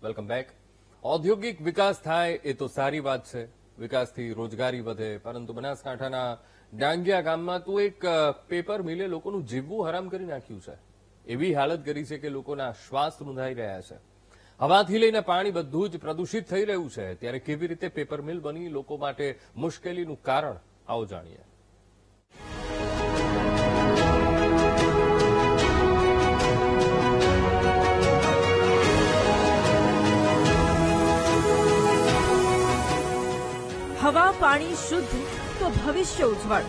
Welcome back. ઔદ્યોગિક વિકાસ થાય એ તો સારી વાત છે, વિકાસથી રોજગારી વધે, પરંતુ બનાસકાંઠાના ડાંગિયા ગામમાં તો એક પેપર મિલે લોકોનું જીવવું હરામ કરી નાખ્યું છે. એવી હાલત કરી છે કે લોકોના શ્વાસ રૂંધાઈ રહ્યા છે. હવાથી લઈને પાણી બધું જ પ્રદૂષિત થઈ રહ્યું છે. ત્યારે કેવી રીતે પેપર મિલ બની લોકો માટે મુશ્કેલીનું કારણ, આવો જાણીએ. હવા પાણી શુદ્ધ તો ભવિષ્ય ઉજ્જવળ,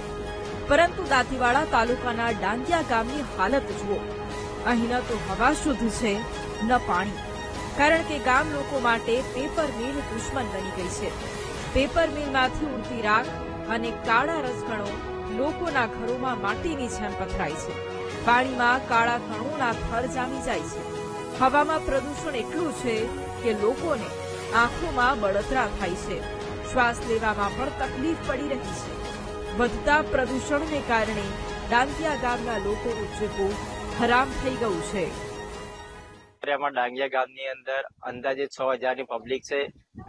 પરંતુ દાંતીવાડા તાલુકાના ડાંગિયા ગામની હાલત જુઓ. અહીં ન તો હવા શુદ્ધ છે ન પાણી, કારણ કે ગામ લોકો માટે પેપર મિલ દુશ્મન બની ગઈ છે. પેપર મિલમાંથી ઉડતી રાખ અને કાળા રસકણો લોકોના ઘરોમાં માટીની જેમ પથરાય છે. પાણીમાં કાળા કણોના થર જામી જાય છે. હવામાં પ્રદૂષણ એટલું છે કે લોકોને આંખોમાં બળતરા થાય છે. શ્વાસ લેવામાં પણ તકલીફ પડી રહી છે. વધતા પ્રદૂષણને કારણે ડાંગિયા ગામના લોકોનું જીવવું હરામ થઈ ગયું છે. એમાં ડાંગિયા ગામની અંદર અંદાજે 6000 પબ્લિક છે.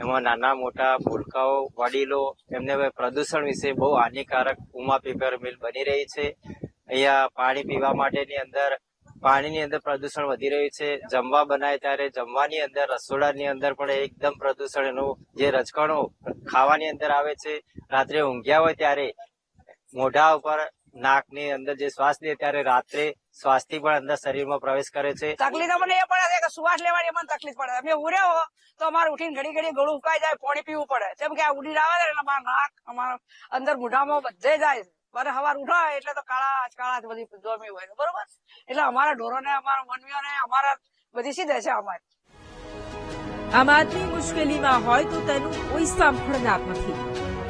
એમાં નાના મોટા ભૂલકાઓ, વડીલો, એમને પ્રદૂષણ વિશે બહુ હાનિકારક ઉમા પેપર મિલ બની રહી છે. અહીંયા પાણી પીવા માટેની અંદર પાણીની અંદર પ્રદૂષણ વધી રહ્યું છે. જમવા બનાવે ત્યારે જમવાની અંદર, રસોડાની અંદર પણ એકદમ પ્રદૂષણ, એનું જે રજકણો ખાવાની અંદર આવે છે. રાત્રે ઊંઘ્યા હોય ત્યારે મોઢા ઉપર, નાકની અંદર જે શ્વાસ લે ત્યારે રાત્રે શ્વાસથી પણ અંદર શરીરમાં પ્રવેશ કરે છે. તકલીફ મને એ પડે છે કે શ્વાસ લેવાની મને તકલીફ પડે. અમે ઉર્યો તો અમારે ઉઠીને ઘડી ઘડી ગળું ઉકાઈ જાય, પાણી પીવું પડે. જેમ કે આ ઉડીને આવે ને એટલે અમારા નાક, અમારા અંદર મોઢામાં બધે જાય છે. મારે સવાર ઉઠાય એટલે તો કાળા જ બધી જોમી હોય, બરોબર. એટલે અમારા ઢોરોને, અમારા મનવીઓને, અમારા બધી સીધે છે અમારે. આમ આદમી મુશ્કેલીમાં હોય તો તેનું કોઈ સાંભળનાર નથી.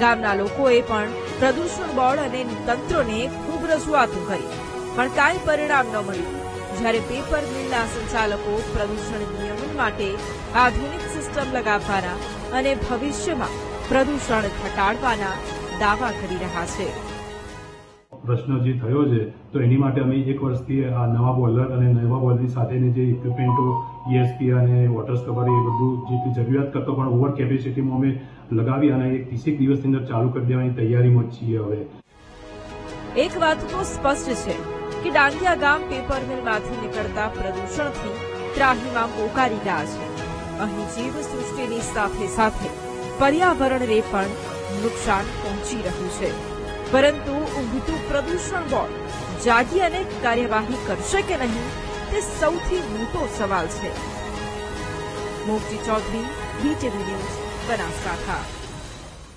ગામના લોકોએ પણ પ્રદૂષણ બોર્ડ અને તંત્રને ખૂબ રજૂઆતો કરી, પણ કાંઈ પરિણામ ન મળ્યું. જ્યારે પેપર મિલના સંચાલકો પ્રદૂષણ નિયમન માટે આધુનિક સિસ્ટમ લગાવવાના અને ભવિષ્યમાં પ્રદૂષણ ઘટાડવાના દાવા કરી રહ્યા છે. પ્રશ્ન જે થયો છે તો એની માટે અમે 1 વર્ષથી આ નવા બોઇલર અને નવા બોઇલરની સાથેની જે ઇક્વિપમેન્ટો, ESP અને વોટર સ્ક્રબર, એ બધું જે જરૂરિયાત કરતો પણ ઓવર કેપેસિટીમાં અમે લગાવી અને 30 દિવસની અંદર ચાલુ કરી દેવાની તૈયારીમાં જ છીએ. હવે એક વાત તો સ્પષ્ટ છે કે ડાંગિયા ગામ પેપર મિલમાંથી નીકળતા પ્રદૂષણથી ત્રાહીમામ પોકારી ગયા છે. અહીં જીવ સૃષ્ટિની સાથે સાથે પર્યાવરણને પણ નુકસાન પહોંચી રહ્યું છે. પરંતુ ઊંઘતું પ્રદૂષણ બોર્ડ જાગી અને કાર્યવાહી કરશે કે નહીં, તે સૌથી મોટો સવાલ છે. Mokshi Chaudhary, BTV news, Banaskantha.